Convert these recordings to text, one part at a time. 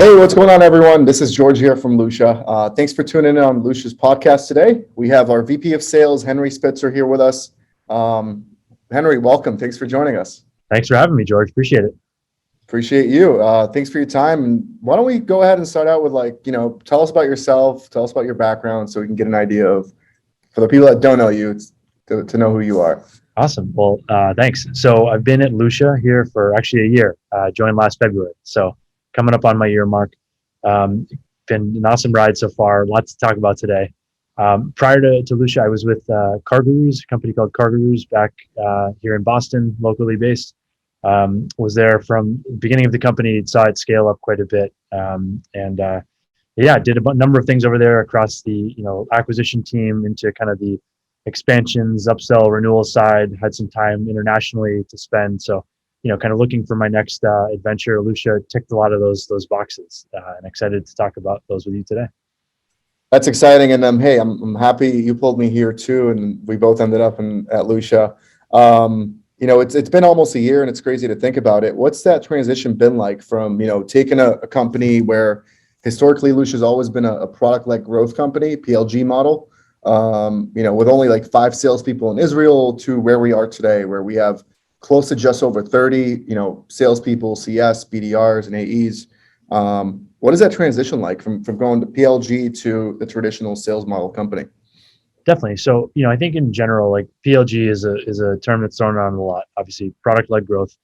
Hey, what's going on, everyone? This is George here from Lucia. Thanks for tuning in on Lucia's podcast today. We have our VP of Sales, Henry Spitzer, here with us. Henry, welcome. Thanks for joining us. Thanks for having me, George. Appreciate it. Appreciate you. Thanks for your time. And why don't we go ahead and start out with tell us about yourself, tell us about your background so we can get an idea of, for the people that don't know you, to know who you are. Awesome. Well, thanks. So I've been at Lucia here for actually a year. Joined last February. So coming up on my year mark. Been an awesome ride so far. Lots to talk about today. Prior to Lucia, I was with CarGurus, a company called CarGurus back here in Boston, locally based. Was there from the beginning of the company, saw it scale up quite a bit. Did a number of things over there across the acquisition team into kind of the expansions, upsell, renewal side. Had some time internationally to spend. So, kind of looking for my next adventure. Lucia ticked a lot of those boxes, and excited to talk about those with you today. That's exciting, and hey, I'm happy you pulled me here too, and we both ended up at Lucia. It's been almost a year, and it's crazy to think about it. What's that transition been like from taking a company where historically Lucia's always been a product-led growth company, PLG model, with only like 5 salespeople in Israel, to where we are today, where we have close to just over 30, salespeople, CS, BDRs, and AEs. What is that transition like from going to PLG to the traditional sales model company? Definitely. So, I think in general, like PLG is a term that's thrown around a lot. Obviously, product-led growth.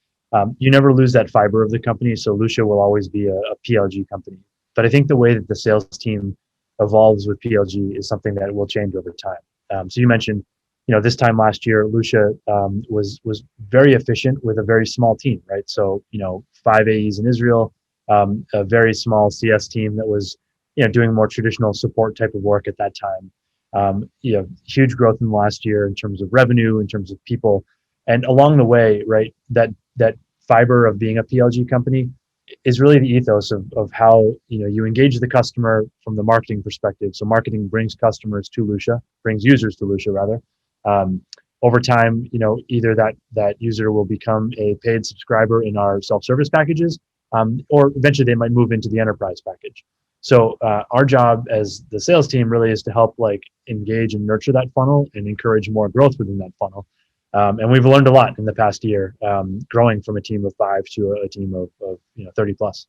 You never lose that fiber of the company. So Lucia will always be a PLG company. But I think the way that the sales team evolves with PLG is something that will change over time. So you mentioned, this time last year, Lucia was very efficient with a very small team, right? So, 5 AEs in Israel, a very small CS team that was, doing more traditional support type of work at that time. Huge growth in the last year in terms of revenue, in terms of people, and along the way, right, that fiber of being a PLG company is really the ethos of how you engage the customer from the marketing perspective. So marketing brings customers to Lucia, brings users to Lucia rather. Over time, either that user will become a paid subscriber in our self-service packages, or eventually they might move into the enterprise package. So our job as the sales team really is to help engage and nurture that funnel and encourage more growth within that funnel. And we've learned a lot in the past year, growing from a team of 5 to a team of 30 plus.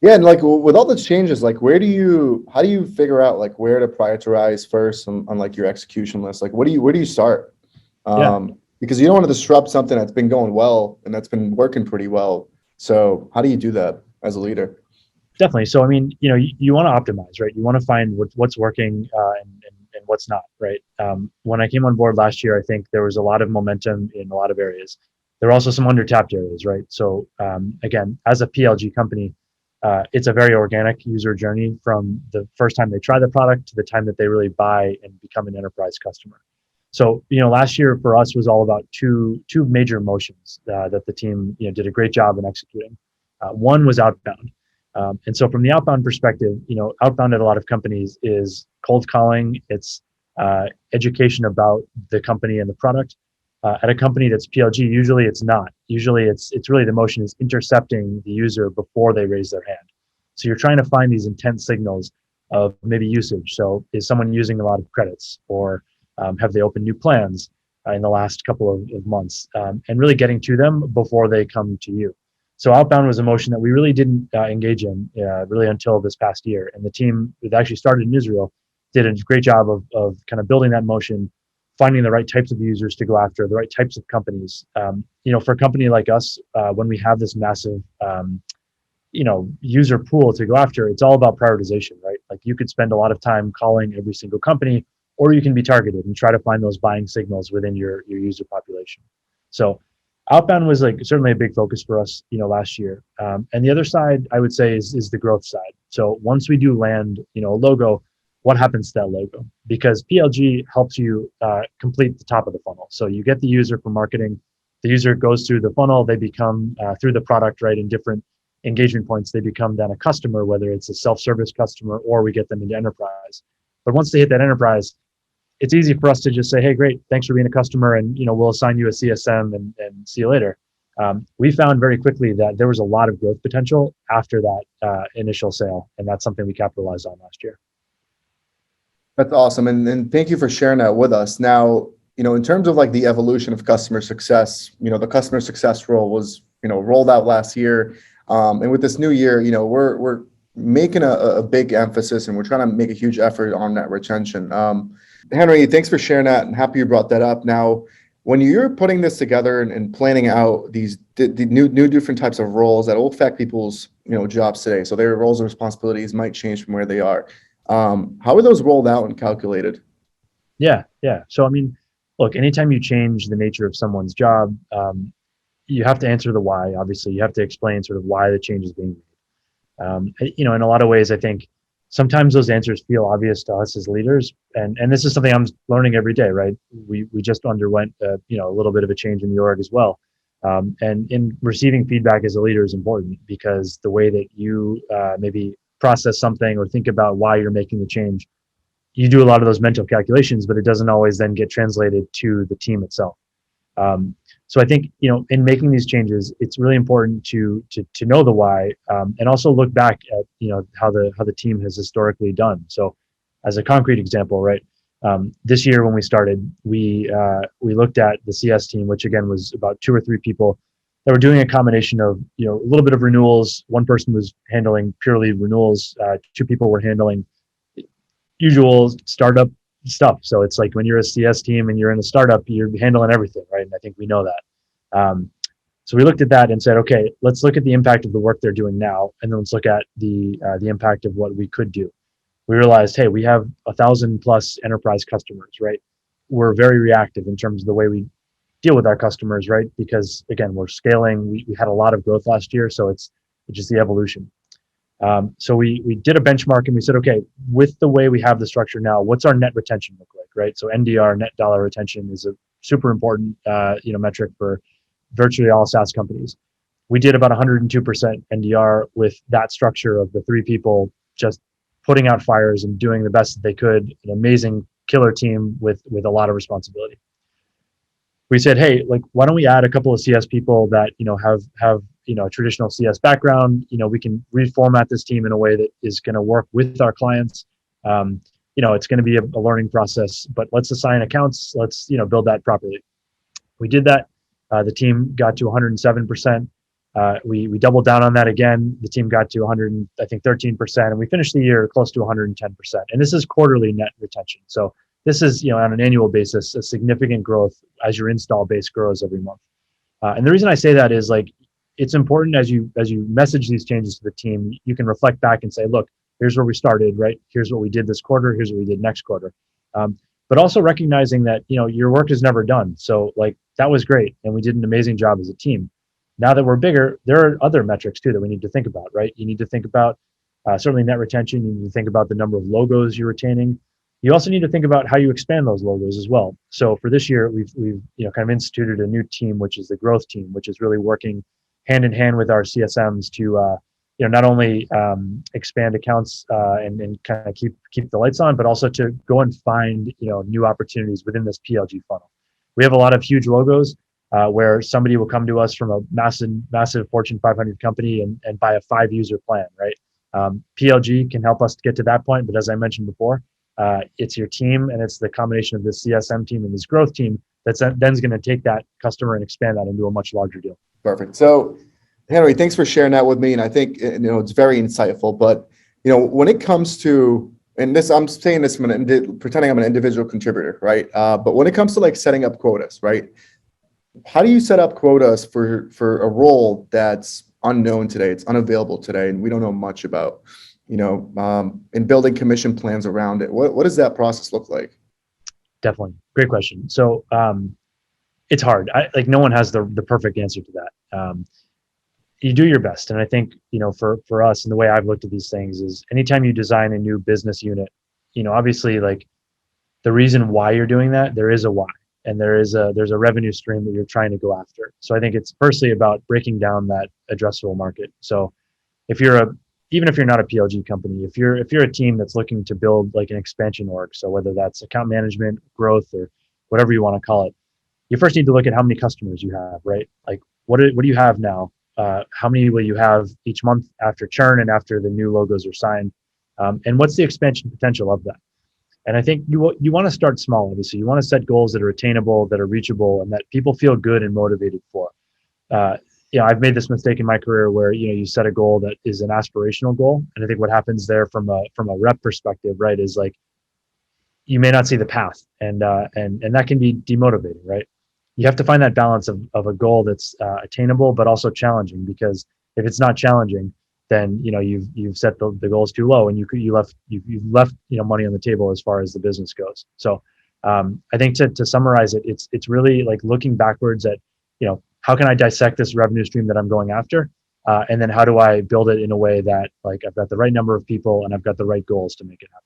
Yeah, and with all the changes, how do you figure out where to prioritize first on your execution list? Where do you start? Because you don't want to disrupt something that's been going well and that's been working pretty well. So how do you do that as a leader? Definitely. So, I mean, you want to optimize, right? You want to find what's working and what's not, right? When I came on board last year, I think there was a lot of momentum in a lot of areas. There are also some under-tapped areas, right? So, again, as a PLG company, it's a very organic user journey from the first time they try the product to the time that they really buy and become an enterprise customer. So, last year for us was all about two major motions that the team did a great job in executing. One was outbound. And so from the outbound perspective, outbound at a lot of companies is cold calling. It's education about the company and the product. At a company that's PLG, usually it's not. Usually it's really the motion is intercepting the user before they raise their hand. So you're trying to find these intent signals of maybe usage. So is someone using a lot of credits, or have they opened new plans in the last couple of months, and really getting to them before they come to you. So outbound was a motion that we really didn't engage in really until this past year. And the team that actually started in Israel did a great job of kind of building that motion, finding the right types of users to go after, the right types of companies. For a company like us, when we have this massive, user pool to go after, it's all about prioritization, right? Like you could spend a lot of time calling every single company, or you can be targeted and try to find those buying signals within your user population. So outbound was certainly a big focus for us, last year. And the other side, I would say, is the growth side. So once we do land, a logo, what happens to that logo? Because PLG helps you complete the top of the funnel. So you get the user for marketing, the user goes through the funnel, they become through the product, right, in different engagement points, they become then a customer, whether it's a self-service customer or we get them into enterprise. But once they hit that enterprise, it's easy for us to just say, hey, great, thanks for being a customer, and we'll assign you a CSM and see you later. We found very quickly that there was a lot of growth potential after that initial sale, and that's something we capitalized on last year. That's awesome. And thank you for sharing that with us. Now, in terms of like the evolution of customer success, the customer success role was, rolled out last year. And with this new year, we're making a big emphasis and we're trying to make a huge effort on that retention. Henry, thanks for sharing that and happy you brought that up. Now, when you're putting this together and planning out the new different types of roles that will affect people's, jobs today. So their roles and responsibilities might change from where they are. How are those rolled out and calculated? Yeah, yeah. So I mean, look, anytime you change the nature of someone's job, you have to answer the why. Obviously, you have to explain sort of why the change is being made. In a lot of ways, I think sometimes those answers feel obvious to us as leaders, and this is something I'm learning every day. Right? We just underwent a little bit of a change in the org as well, and in receiving feedback as a leader is important because the way that you maybe process something or think about why you're making the change, you do a lot of those mental calculations, but it doesn't always then get translated to the team itself. So I think in making these changes, it's really important to know the why, and also look back at how the team has historically done. So, as a concrete example, right, this year when we started, we looked at the CS team, which again was about 2 or 3 people that were doing a combination of a little bit of renewals. One person was handling purely renewals. 2 people were handling usual startup stuff. So it's like when you're a CS team and you're in a startup, you're handling everything, right? And I think we know that. So we looked at that and said, okay, let's look at the impact of the work they're doing now, and then let's look at the impact of what we could do. We realized, hey, we have 1,000 plus enterprise customers, right? We're very reactive in terms of the way we deal with our customers, right? Because again, we're scaling. We had a lot of growth last year, so it's just the evolution. So we did a benchmark and we said, okay, with the way we have the structure now, what's our net retention look like, right? So NDR, net dollar retention, is a super important metric for virtually all SaaS companies. We did about 102% NDR with that structure of the 3 people just putting out fires and doing the best that they could. An amazing killer team with a lot of responsibility. We said, hey, like, why don't we add a couple of CS people that have a traditional CS background. We can reformat this team in a way that is going to work with our clients. It's going to be a learning process, but let's assign accounts. Let's build that properly. We did that. The team got to 107%. We doubled down on that again. The team got to 13%, and we finished the year close to 110%. And this is quarterly net retention. So this is on an annual basis a significant growth as your install base grows every month. And the reason I say that is, like, it's important as you message these changes to the team, you can reflect back and say, look, here's where we started, right? Here's what we did this quarter. Here's what we did next quarter. But also recognizing that, your work is never done. So, like, that was great. And we did an amazing job as a team. Now that we're bigger, there are other metrics too that we need to think about, right? You need to think about certainly net retention. You need to think about the number of logos you're retaining. You also need to think about how you expand those logos as well. So for this year, we've kind of instituted a new team, which is the growth team, which is really working hand in hand with our CSMs to not only expand accounts and kind of keep the lights on, but also to go and find new opportunities within this PLG funnel. We have a lot of huge logos where somebody will come to us from a massive Fortune 500 company and buy a 5-user plan, right? PLG can help us to get to that point, but as I mentioned before, it's your team and it's the combination of this CSM team and this growth team that's then's going to take that customer and expand that into a much larger deal. Perfect. So, Henry, thanks for sharing that with me. And I think, it's very insightful, but, when it comes to, and this, I'm saying this from pretending I'm an individual contributor, right? But when it comes to like setting up quotas, right? How do you set up quotas for a role that's unknown today? It's unavailable today, and we don't know much about, and building commission plans around it. What does that process look like? Definitely. Great question. So it's hard. No one has the perfect answer to that. You do your best. And I think, for us, and the way I've looked at these things is anytime you design a new business unit, obviously, like, the reason why you're doing that, there is a why. And there's a revenue stream that you're trying to go after. So I think it's firstly about breaking down that addressable market. So even if you're not a PLG company, if you're a team that's looking to build like an expansion org, so whether that's account management, growth, or whatever you want to call it, you first need to look at how many customers you have, right? Like, what do you have now? How many will you have each month after churn and after the new logos are signed? And what's the expansion potential of that? And I think you want to start small. Obviously, you want to set goals that are attainable, that are reachable, and that people feel good and motivated for. I've made this mistake in my career where you set a goal that is an aspirational goal, and I think what happens there from a rep perspective, right, is like you may not see the path, and that can be demotivating, right? You have to find that balance of a goal that's attainable but also challenging, because if it's not challenging, then you've set the goals too low, and you've left money on the table as far as the business goes. So I think to summarize it, it's really like looking backwards at how can I dissect this revenue stream that I'm going after, and then how do I build it in a way that like I've got the right number of people and I've got the right goals to make it happen.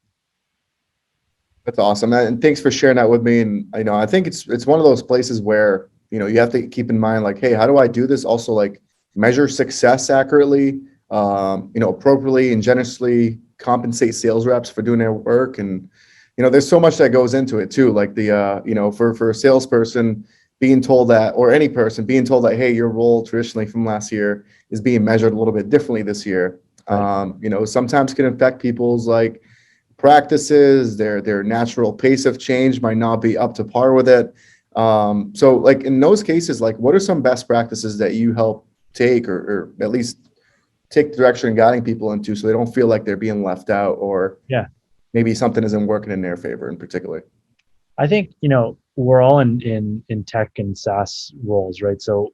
That's awesome, and thanks for sharing that with me. And I think it's one of those places where you have to keep in mind, like, hey, how do I do this? Also, like, measure success accurately, appropriately and generously compensate sales reps for doing their work. And there's so much that goes into it too. Like for a salesperson being told that, or any person being told that, hey, your role traditionally from last year is being measured a little bit differently this year. Right. Sometimes can affect people's like practices, their natural pace of change might not be up to par with it. So like in those cases, like what are some best practices that you help take, or at least take the direction and guiding people into, so they don't feel like they're being left out, or maybe something isn't working in their favor in particular? I think we're all in tech and SaaS roles, right? So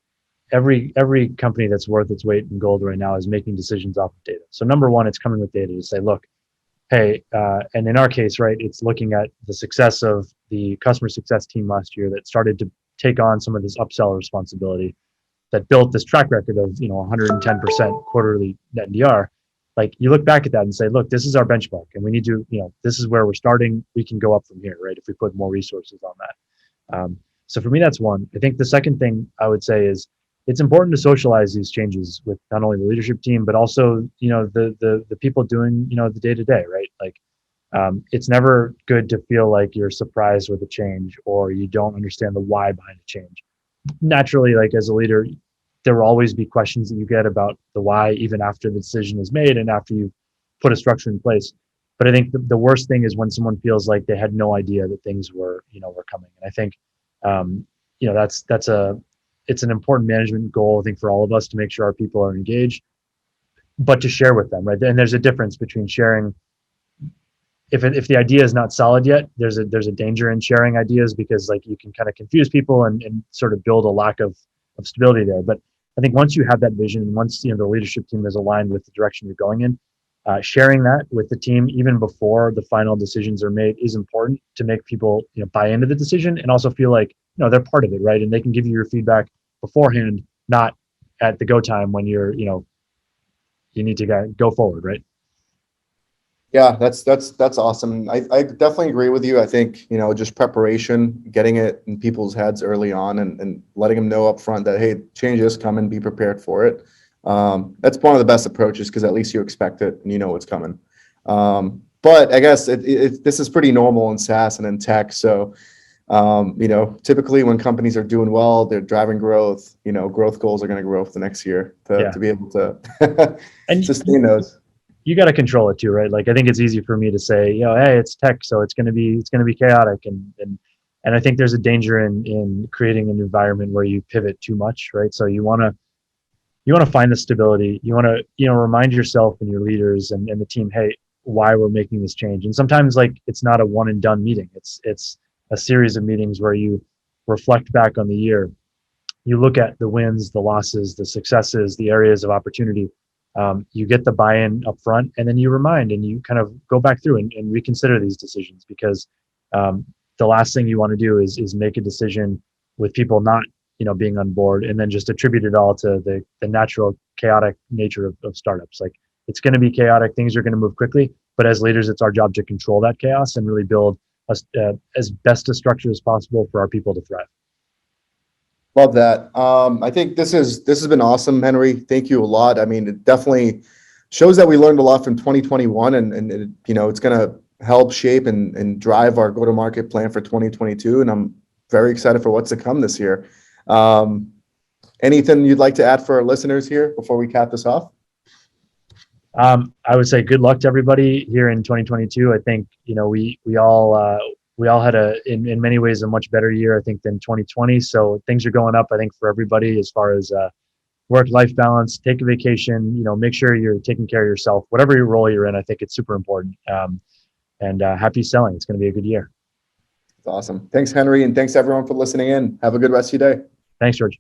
every company that's worth its weight in gold right now is making decisions off of data. So number one, it's coming with data to say, look, hey, and in our case, right, it's looking at the success of the customer success team last year that started to take on some of this upsell responsibility, that built this track record of 110% quarterly net NDR. Like you look back at that and say, look, this is our benchmark, and we need to, this is where we're starting. We can go up from here, right, if we put more resources on that. So for me, that's one. I think the second thing I would say is it's important to socialize these changes with not only the leadership team, but also the people doing the day to day, right? Like it's never good to feel like you're surprised with a change or you don't understand the why behind the change. Naturally, like as a leader, there will always be questions that you get about the why, even after the decision is made and after you put a structure in place. But I think the worst thing is when someone feels like they had no idea that things were coming. And I think it's an important management goal, I think, for all of us to make sure our people are engaged, but to share with them, right? And there's a difference between sharing. If the idea is not solid yet, there's a danger in sharing ideas, because like you can kind of confuse people and sort of build a lack of stability there. But I think once you have that vision, and once the leadership team is aligned with the direction you're going in, sharing that with the team even before the final decisions are made is important to make people buy into the decision and also feel like they're part of it, right? And they can give you your feedback beforehand, not at the go time when you need to go forward, right? Yeah, that's awesome. I definitely agree with you. I think, just preparation, getting it in people's heads early on, and letting them know up front that, hey, change is coming, be prepared for it. That's one of the best approaches, because at least you expect it and you know what's coming. But I guess this is pretty normal in SaaS and in tech. So, typically when companies are doing well, they're driving growth, growth goals are going to grow for the next year to be able to and sustain those. You got to control it too, right? Like I think it's easy for me to say, hey, it's tech, so it's going to be chaotic, and I think there's a danger in creating an environment where you pivot too much, right? So you want to find the stability. You want to remind yourself and your leaders and the team, hey, why we're making this change. And sometimes like it's not a one and done meeting. It's a series of meetings where you reflect back on the year. You look at the wins, the losses, the successes, the areas of opportunity. You get the buy-in up front, and then you remind and you kind of go back through and reconsider these decisions, because the last thing you want to do is make a decision with people not being on board, and then just attribute it all to the natural chaotic nature of startups. Like it's going to be chaotic, things are going to move quickly, but as leaders, it's our job to control that chaos and really build as best a structure as possible for our people to thrive. Love that. I think this has been awesome, Henry. Thank you a lot. I mean, it definitely shows that we learned a lot from 2021, and it's going to help shape and drive our go-to-market plan for 2022. And I'm very excited for what's to come this year. Anything you'd like to add for our listeners here before we cap this off? I would say good luck to everybody here in 2022. I think, you know, we all had in many ways a much better year, I think, than 2020. So things are going up, I think, for everybody as far as work-life balance. Take a vacation, you know, make sure you're taking care of yourself, whatever your role you're in. I think it's super important. And happy selling. It's going to be a good year. That's awesome. Thanks, Henry. And thanks everyone for listening in. Have a good rest of your day. Thanks, George.